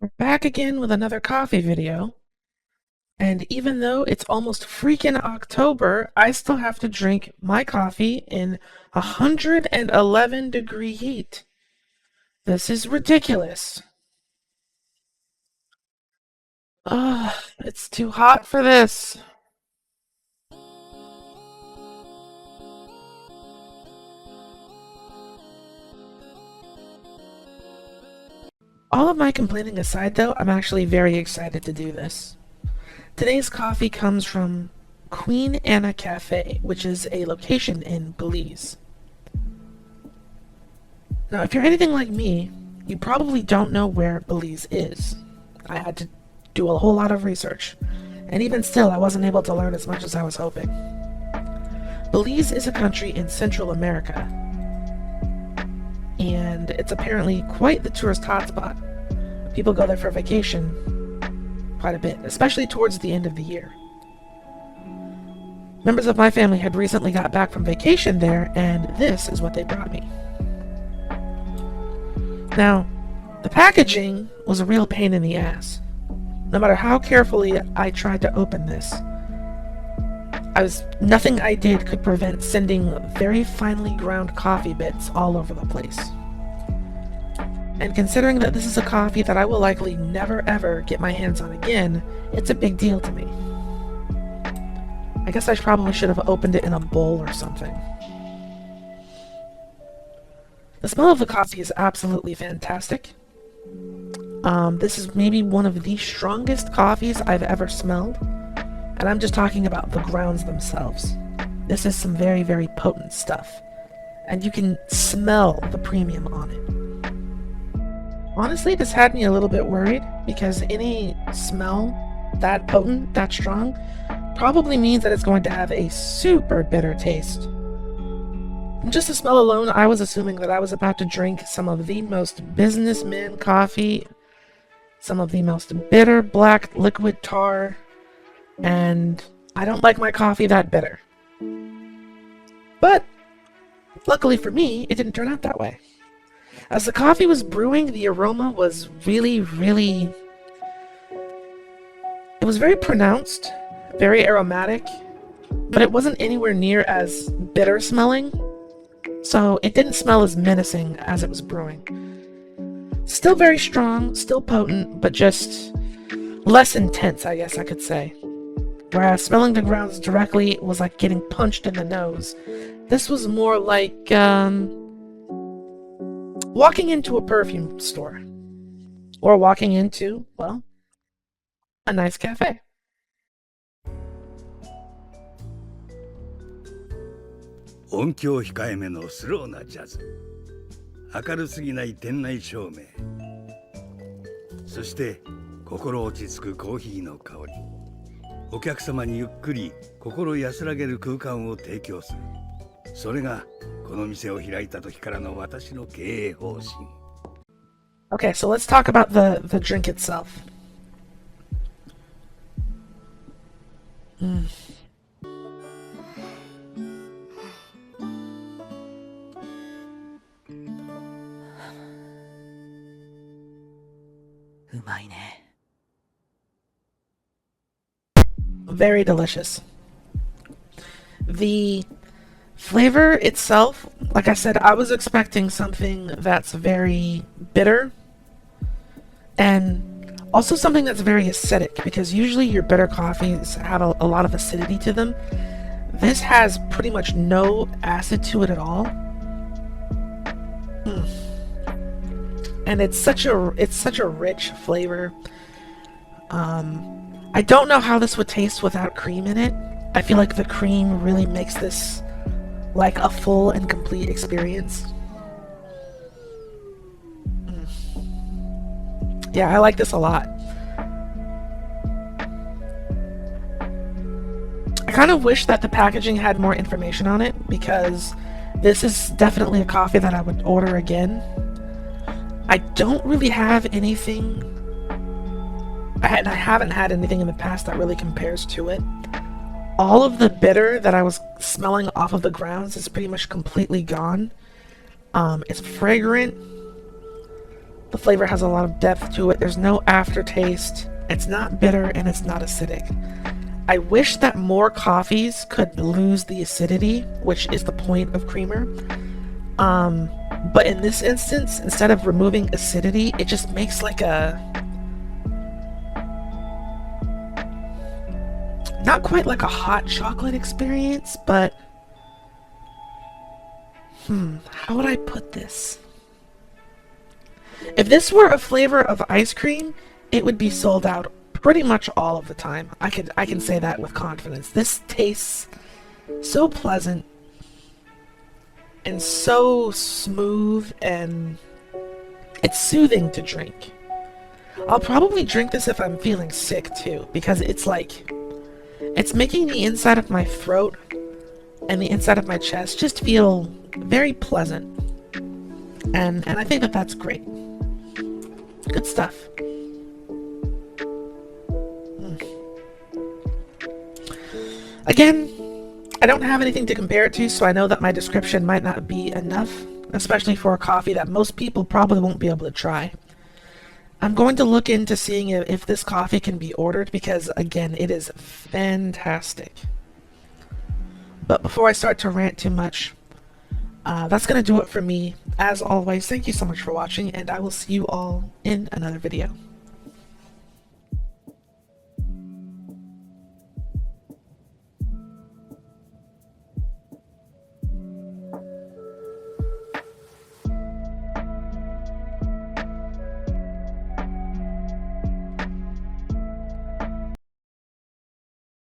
We're back again with another coffee video, and even though it's almost freaking October, I still have to drink my coffee in 111-degree heat. This is ridiculous. Ugh, it's too hot for this. All of my complaining aside though, I'm actually very excited to do this. Today's coffee comes from Queen Anna Cafe, which is a location in Belize. Now, if you're anything like me, you probably don't know where Belize is. I had to do a whole lot of research, and even still, I wasn't able to learn as much as I was hoping. Belize is a country in Central America, and it's apparently quite the tourist hotspot. People go there for vacation quite a bit, especially towards the end of the year. Members of my family had recently got back from vacation there, and this is what they brought me. Now, the packaging was a real pain in the ass. No matter how carefully I tried to open this, nothing I did could prevent sending very finely ground coffee bits all over the place. And considering that this is a coffee that I will likely never ever get my hands on again, it's a big deal to me. I guess I probably should have opened it in a bowl or something. The smell of the coffee is absolutely fantastic. This is maybe one of the strongest coffees I've ever smelled, and I'm just talking about the grounds themselves. This is some very, very potent stuff, and you can smell the premium on it. Honestly, this had me a little bit worried, because any smell that potent, that strong, probably means that it's going to have a super bitter taste. Just the smell alone, I was assuming that I was about to drink some of the most businessman coffee, some of the most bitter black liquid tar, and I don't like my coffee that bitter. But, luckily for me, it didn't turn out that way. As the coffee was brewing, the aroma was really, it was very pronounced, very aromatic, but it wasn't anywhere near as bitter smelling. So it didn't smell as menacing as it was brewing. Still very strong, still potent, but just less intense, I guess I could say. Whereas smelling the grounds directly was like getting punched in the nose. This was more like walking into a perfume store. Or walking into, well, a nice cafe. 音響控えめのスローなジャズ、明るすぎない店内照明、そして心落ち着くコーヒーの香り、お客様にゆっくり心安らげる空間を提供する。それがこの店を開いた時からの私の経営方針。Okay, so let's talk about the drink itself. Mm. Very delicious. The flavor itself, like I said, I was expecting something that's very bitter and also something that's very acidic, because usually your bitter coffees have a lot of acidity to them. This has pretty much no acid to it at all. And it's such a rich flavor. I don't know how this would taste without cream in it. I feel like the cream really makes this like a full and complete experience. Yeah, I like this a lot. I kind of wish that the packaging had more information on it, because this is definitely a coffee that I would order again. I don't really have anything. I haven't had anything in the past that really compares to it. All of the bitter that I was smelling off of the grounds is pretty much completely gone. It's fragrant. The flavor has a lot of depth to it. There's no aftertaste. It's not bitter and it's not acidic. I wish that more coffees could lose the acidity, which is the point of creamer. But in this instance, instead of removing acidity, it just makes like a... not quite like a hot chocolate experience, but... how would I put this? If this were a flavor of ice cream, it would be sold out pretty much all of the time. I can say that with confidence. This tastes so pleasant and so smooth, and it's soothing to drink. I'll probably drink this if I'm feeling sick too, because it's like, it's making the inside of my throat and the inside of my chest just feel very pleasant. And I think that that's great. Good stuff. Again, I don't have anything to compare it to, so I know that my description might not be enough, especially for a coffee that most people probably won't be able to try. I'm going to look into seeing if this coffee can be ordered, because again, it is fantastic. But before I start to rant too much, that's going to do it for me. As always, thank you so much for watching, and I will see you all in another video.